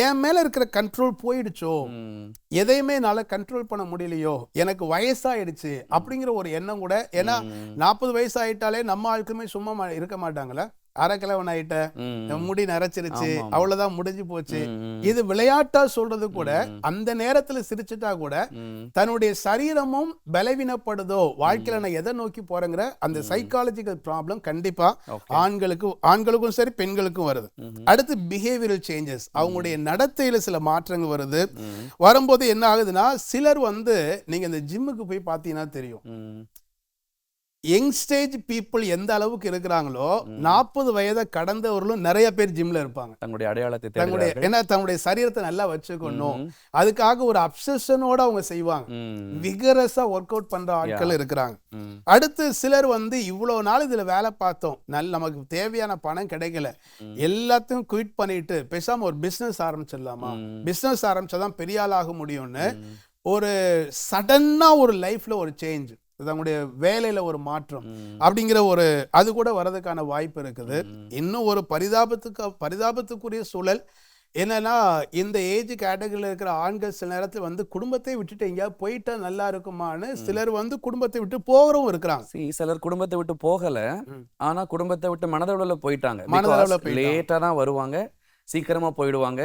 என் மேல இருக்கிற கண்ட்ரோல் போயிடுச்சோ, எதையுமே என்னால கண்ட்ரோல் பண்ண முடியலையோ, எனக்கு வயசாயிடுச்சு அப்படிங்கிற ஒரு எண்ணம் கூட. ஏன்னா 40 வயசு ஆயிட்டாலே நம்ம ஆட்களுமே சும்மா இருக்க மாட்டாங்களா, அரைக்கிழவன் ஆயிட்ட, முடி நரைச்சிருச்சு, அவ்வளவுதான் முடிஞ்சு போச்சு. இது விளையாட்டா சொல்றது கூட, அந்த நேரத்துல சிரிச்சுட்டா கூட தன்னுடைய சரீரமும் பலவீனப்படுதோ, வாழ்க்கையில நான் எதை நோக்கி போறேங்கிற அந்த சைக்காலஜிக்கல் ப்ராப்ளம் கண்டிப்பா ஆண்களுக்கும் சரி பெண்களுக்கும் வருது. அடுத்து பிஹேவியரல் சேஞ்சஸ், அவங்களுடைய நடத்தையில சில மாற்றங்கள் வருது. வரும்போது என்ன ஆகுதுன்னா, சிலர் நீங்க இந்த ஜிம்முக்கு போய் பார்த்தீங்கன்னா தெரியும், யங் ஸ்டேஜ் பீப்புள் எந்த அளவுக்கு இருக்கிறாங்களோ 40 வயதை கடந்தவர்களும் நிறைய பேர் ஜிம்ல இருப்பாங்க. தங்களுடைய அடையாளத்தை தன்னுடைய சரீரத்தை நல்லா வச்சுக்கணும், அதுக்காக ஒரு அப்சஷனோட அவங்க செய்வாங்க. விகரஸா ஒர்க் அவுட் பண்ற ஆட்கள் இருக்கிறாங்க. அடுத்து சிலர் இவ்வளவு நாள் இதுல வேலை பார்த்தோம், நமக்கு தேவையான பணம் கிடைக்கல, எல்லாத்தையும் குவிட் பண்ணிட்டு பேசாம ஒரு பிசினஸ் ஆரம்பிச்சிடலாமா, பிசினஸ் ஆரம்பிச்சாதான் பெரிய ஆள் ஆக முடியும்னு ஒரு சடனா ஒரு லைஃப்ல ஒரு சேஞ்ச், தங்களுடைய வேலையில ஒரு மாற்றம் அப்படிங்கிற ஒரு அது கூட வரதுக்கான வாய்ப்பு இருக்குது. இன்னும் ஒரு பரிதாபத்துக்குரிய சூழல் என்னன்னா, இந்த ஏஜ் கேட்டகரியில் இருக்கிற ஆண்கள் சில நேரத்தில் குடும்பத்தை விட்டுட்டு எங்கேயாவது போயிட்டா நல்லா இருக்குமான்னு சிலர் குடும்பத்தை விட்டு போகிறவங்க இருக்கிறாங்க. சிலர் குடும்பத்தை விட்டு போகல, ஆனா குடும்பத்தை விட்டு மனதளவில் போயிட்டாங்க. லேட்டா தான் வருவாங்க, சீக்கிரமா போயிடுவாங்க.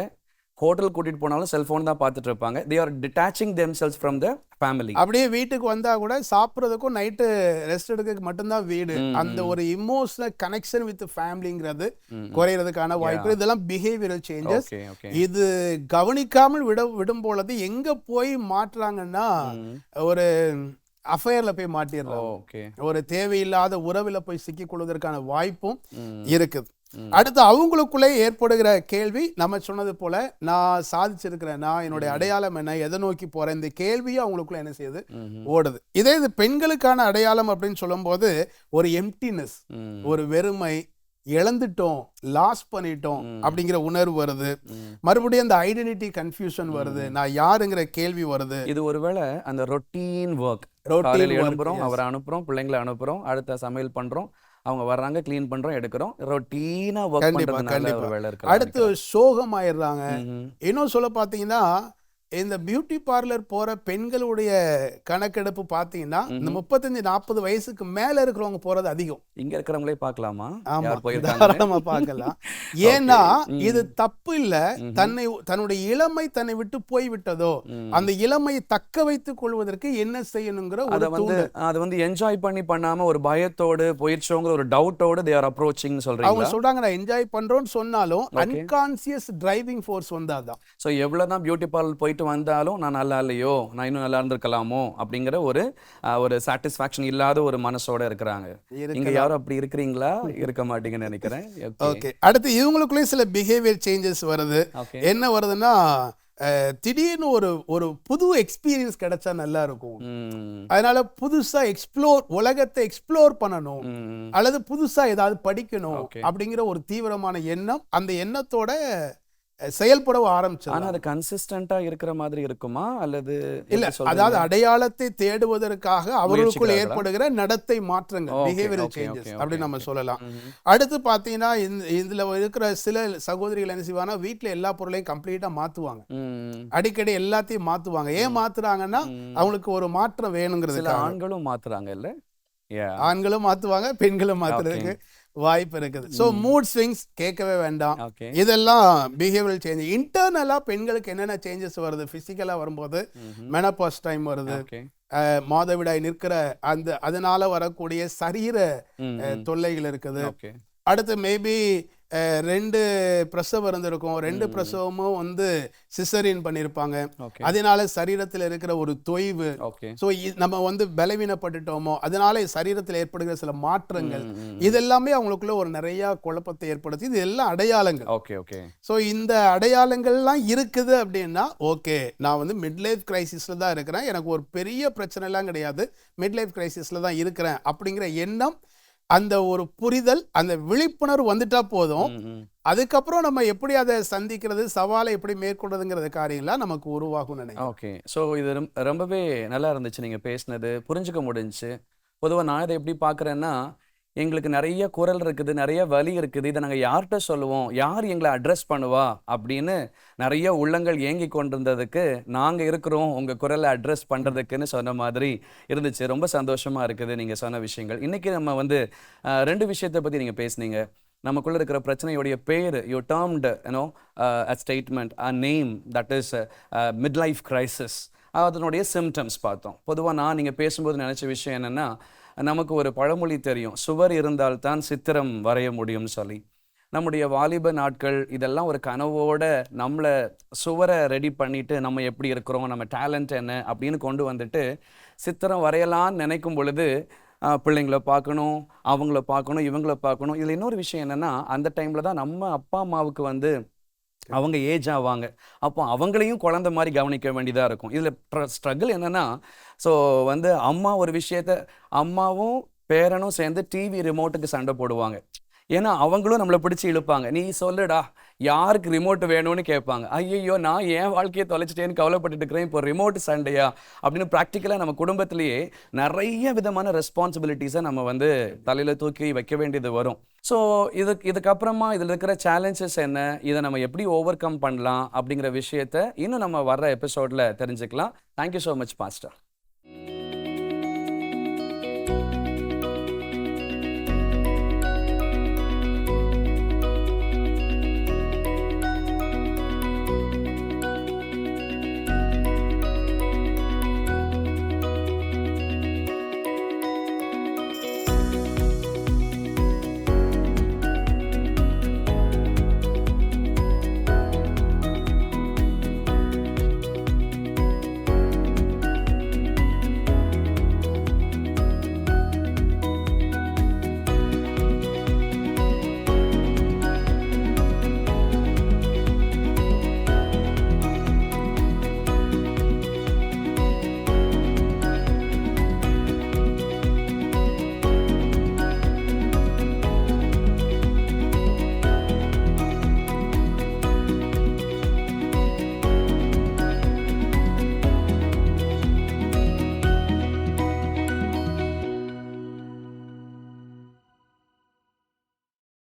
ஹோட்டல் கூட்டிட்டு போனாலும் செல்போன் தான் பார்த்துட்டு இருப்பாங்க. they are detaching themselves from the family. அப்படியே வீட்டுக்கு வந்தா கூட சாப்பிட்றதுக்கும் நைட்டு ரெஸ்ட் எடுக்க மட்டும்தான் வீடு. அந்த ஒரு இமோஷனல் கனெக்ஷன் வித் ஃபேமிலிங்கிறது குறையிறதுக்கான வாய்ப்பு. இதெல்லாம் பிஹேவியரல் சேஞ்சஸ். இது கவனிக்காமல் விடும் பொழுது எங்க போய் மாற்றுறாங்கன்னா ஒரு அஃபேர்ல போய் மாட்டிடுறாங்க. ஒரு தேவையில்லாத உறவுல போய் சிக்கிக் கொள்வதற்கான வாய்ப்பும் இருக்குது. அடுத்து அவங்களுக்குள்ளே ஏற்படுகிற கேள்வி, நம்ம சொன்னது போல நான் சாதிச்சிருக்கிறேன், நான் என்னுடைய அடையாளம் என்ன, எதை நோக்கி போறேன், இந்த கேள்வியும் அவங்களுக்குள்ள என்ன செய்யுது, ஓடுது. இதே இது பெண்களுக்கான அடையாளம் அப்படின்னு சொல்லும் போது ஒரு எம்டினஸ், ஒரு வெறுமை, இழந்துட்டோம், லாஸ் பண்ணிட்டோம் அப்படிங்கிற உணர்வு வருது. மறுபடியும் அந்த ஐடென்டிட்டி கன்ஃபியூஷன் வருது, நான் யாருங்கிற கேள்வி வருது. இது ஒருவேளை அந்த ரொட்டீன் ஒர்க், எழும்புறோம், அவரை அனுப்புறோம், பிள்ளைங்களை அனுப்புறோம், அடுத்த சமையல் பண்றோம், அவங்க வர்றாங்க, கிளீன் பண்றோம், எடுக்கிறோம், ரொட்டீனா ஒர்க் பண்றதுனால ஒரு வேலை இருக்கு. அடுத்து சோகமாயிடுறாங்க. இன்னும் சொல்ல பார்த்தீங்கன்னா இந்த பியூட்டி பார்லர் போற பெண்களுடைய கணக்கெடுப்பு பார்த்தீங்கன்னா இந்த 35-40 வயசுக்கு மேல இருக்கிறவங்க போறது அதிகம். இங்க இருக்கிறவங்களே பார்க்கலாமா? தாராளமா பார்க்கலாம். ஏன்னா இது தப்பு இல்ல, தன்னுடைய இளமை தன்னை விட்டு போய்விட்டதோ அந்த இளமையை தக்க வைத்துக் கொள்வதற்கு என்ன செய்யணுங்கிற அதை வந்து என்ஜாய் பண்ணாம ஒரு பயத்தோடு போயிடுச்சோங்கிற ஒரு டவுட்டோடு they are approaching சொல்றீங்க. அவங்க சொல்றாங்க நான் என்ஜாய் பண்றோம்னு சொன்னாலும் அன்கான்சியஸ் டிரைவிங் ஃபோர்ஸ் வந்தாதான். சோ எவ்வளவுதான் பியூட்டி பார்லர் போயிட்டு வந்தாலும் நான் நல்லா இல்லையோ, நான் இன்னும் நல்லா இருந்திருக்கலாமோ அப்படிங்கிற ஒரு சாட்டிஸ்ஃபேக்ஷன் இல்லாத ஒரு மனசோட இருக்கிறாங்க. நீங்க யாரும் அப்படி இருக்கிறீங்களா? இருக்க மாட்டீங்கன்னு நினைக்கிறேன். ஓகே. அடுத்து இவங்களுக்குள்ளே சில பிஹேவியர் சேஞ்சஸ் வருது. என்ன வருதுன்னா திடீர்னு ஒரு புது எக்ஸ்பீரியன்ஸ் கிடைச்சா நல்லா இருக்கும், அதனால புதுசா உலகத்தை எக்ஸ்ப்ளோர் பண்ணணும் அல்லது புதுசா ஏதாவது படிக்கணும் அப்படிங்கிற ஒரு தீவிரமான எண்ணம், அந்த எண்ணத்தோட செயல்பட ஆரம்பிச்சு. ஆனா அது கன்சிஸ்டன்ட்டா இருக்கிற மாதிரி இருக்குமா அல்லது இல்ல? அதாவது அடையாளத்தை தேடுவதற்காக அவர்களுக்குள் ஏற்படுகிற நடத்தை மாற்றங்கள், பிஹேவியரல் சேஞ்சஸ் அப்படி நம்ம சொல்லலாம். அடுத்து பாத்தீங்கன்னா இதுல இருக்கிற சில சகோதரிகள் என்ன செய்வாங்க, வீட்டுல எல்லா பொருளையும் கம்ப்ளீட்டா மாத்துவாங்க, அடிக்கடி எல்லாத்தையும் மாத்துவாங்க. ஏன் மாத்துறாங்கன்னா அவங்களுக்கு ஒரு மாற்றம் வேணுங்கிறது. ஆண்களும் மாத்துறாங்க இல்ல? ஆண்களும் மாத்துவாங்க, பெண்களும் மாத்துறதுக்கு வாய்ப்பு இருக்குது. ஸோ மூட் ஸ்விங்ஸ் கேட்கவே வேண்டாம். இதெல்லாம் பிஹேவியரல் சேஞ்ச். இன்டர்னலா பெண்களுக்கு என்னென்ன சேஞ்சஸ் வருது, பிசிக்கலா வரும்போது மெனோபாஸ் டைம் வருது, மாதவிடாய் நிற்கிற அதனால வரக்கூடிய சரீர தொல்லைகள் இருக்குது. அடுத்து மேபி 2 பிரசவம் இருந்திருக்கும், 2 பிரசவமும் வந்து சிசரின் பண்ணியிருப்பாங்க, அதனால சரீரத்தில் இருக்கிற ஒரு தொய்வு. ஸோ நம்ம வந்து பலவீனப்பட்டுட்டோமோ, அதனால சரீரத்தில் ஏற்படுகிற சில மாற்றங்கள், இதெல்லாமே அவங்களுக்குள்ள ஒரு நிறைய குழப்பத்தை ஏற்படுத்தி. இது எல்லாம் அடையாளங்கள். ஸோ இந்த அடையாளங்கள்லாம் இருக்குது அப்படின்னா ஓகே, நான் வந்து மிட் லைஃப் கிரைசிஸ்ல தான் இருக்கிறேன், எனக்கு ஒரு பெரிய பிரச்சனை எல்லாம் கிடையாது, மிட் லைஃப் கிரைசிஸ்ல தான் இருக்கிறேன் அப்படிங்கிற எண்ணம், அந்த ஒரு புரிதல், அந்த விழிப்புணர்வு வந்துட்டா போதும். அதுக்கப்புறம் நம்ம எப்படி அதை சந்திக்கிறது, சவாலை எப்படி மேற்கொள்றதுங்கிறது காரியம்லாம் நமக்கு உருவாகும் நினைக்கிறேன். ஓகே. ஸோ இது ரொம்பவே நல்லா இருந்துச்சு, நீங்கள் பேசினது புரிஞ்சுக்க முடிஞ்சுச்சு. பொதுவாக நான் இதை எப்படி பார்க்குறேன்னா, எங்களுக்கு நிறைய குரல் இருக்குது, நிறைய வலி இருக்குது, இதை நாங்கள் யார்கிட்ட சொல்லுவோம், யார் எங்களை அட்ரஸ் பண்ணுவா அப்படின்னு நிறைய உள்ளங்கள் ஏங்கி கொண்டிருந்ததுக்கு நாங்கள் இருக்கிறோம் உங்கள் குரலை அட்ரஸ் பண்ணுறதுக்குன்னு சொன்ன மாதிரி இருந்துச்சு. ரொம்ப சந்தோஷமாக இருக்குது நீங்கள் சொன்ன விஷயங்கள். இன்றைக்கி நம்ம வந்து 2 விஷயத்தை பற்றி நீங்கள் பேசுனீங்க. நமக்குள்ளே இருக்கிற பிரச்சனையுடைய பேர், you டேர்ம்டு a statement, a name, that is mid life crisis. அதனுடைய சிம்டம்ஸ் பார்த்தோம். பொதுவாக நான் நீங்கள் பேசும்போது நினச்ச விஷயம் என்னென்னா, நமக்கு ஒரு பழமொழி தெரியும், சுவர் இருந்தால்தான் சித்திரம் வரைய முடியும்னு சொல்லி. நம்முடைய வாலிப நாட்கள் இதெல்லாம் ஒரு கனவோட நம்மளை சுவரை ரெடி பண்ணிட்டு நம்ம எப்படி இருக்கிறோம், நம்ம டேலண்ட் என்ன அப்படின்னு கொண்டு வந்துட்டு சித்திரம் வரையலான்னு நினைக்கும் பொழுது பிள்ளைங்களை பார்க்கணும், அவங்கள பார்க்கணும், இவங்கள பார்க்கணும். இதில் இன்னொரு விஷயம் என்னென்னா, அந்த டைமில் தான் நம்ம அப்பா அம்மாவுக்கு வந்து அவங்க ஏஜ் ஆவாங்க, அப்போ அவங்களையும் குழந்தை மாதிரி கவனிக்க வேண்டியதாக இருக்கும். இதில் ஸ்ட்ரகிள் என்னென்னா, ஸோ வந்து அம்மா ஒரு விஷயத்த, அம்மாவும் பேரனும் சேர்ந்து டிவி ரிமோட்டுக்கு சண்டை போடுவாங்க. ஏன்னா அவங்களும் நம்மளை பிடிச்சி இழுப்பாங்க, நீ சொல்லுடா யாருக்கு ரிமோட் வேணும்னு கேட்பாங்க. ஐயோ நான் என் வாழ்க்கையை தொலைச்சிட்டேன்னு கவலைப்பட்டுட்டு இருக்கிறேன், இப்போ ரிமோட் சண்டையா அப்படின்னு ப்ராக்டிக்கலாக நம்ம குடும்பத்திலேயே நிறைய விதமான ரெஸ்பான்சிபிலிட்டிஸை நம்ம வந்து தலையில் தூக்கி வைக்க வேண்டியது வரும். ஸோ இதுக்கப்புறமா இதில் இருக்கிற சேலஞ்சஸ் என்ன, இதை நம்ம எப்படி ஓவர் கம் பண்ணலாம் அப்படிங்கிற விஷயத்த இன்னும் நம்ம வர்ற எபிசோடில் தெரிஞ்சுக்கலாம். Thank you so much pastor.